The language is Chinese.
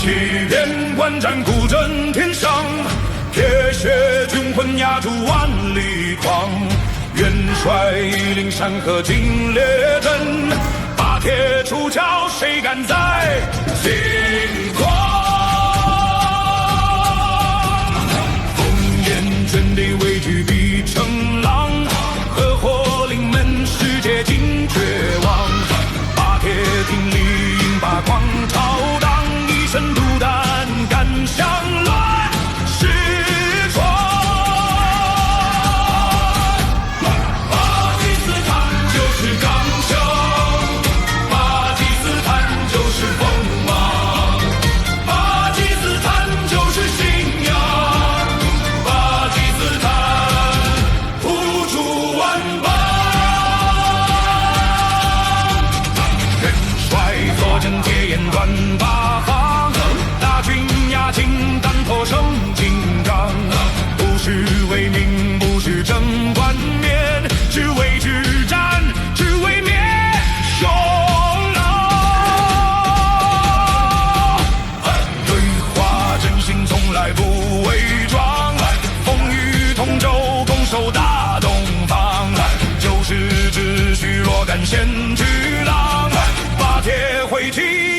气遍万战，鼓震天上。铁血军魂压住万里狂。元帅领山河尽列阵，把铁出鞘，谁敢再轻狂？烽烟卷地，畏惧必成狼。合火临门，世界尽绝望。把铁挺立，引把狂潮荡，一身毒胆，敢向乱世闯。巴基斯坦就是刚强，巴基斯坦就是锋芒，巴基斯坦就是信仰，巴基斯坦付出万邦。元帅坐镇铁眼断八方，大军压境，胆魄生金刚。不是为民，不是争冠冕，只为之战，只为灭匈奴。对话真心，从来不伪装。风雨同舟，共守大东方。就是秩序，若敢掀巨浪，把铁挥起。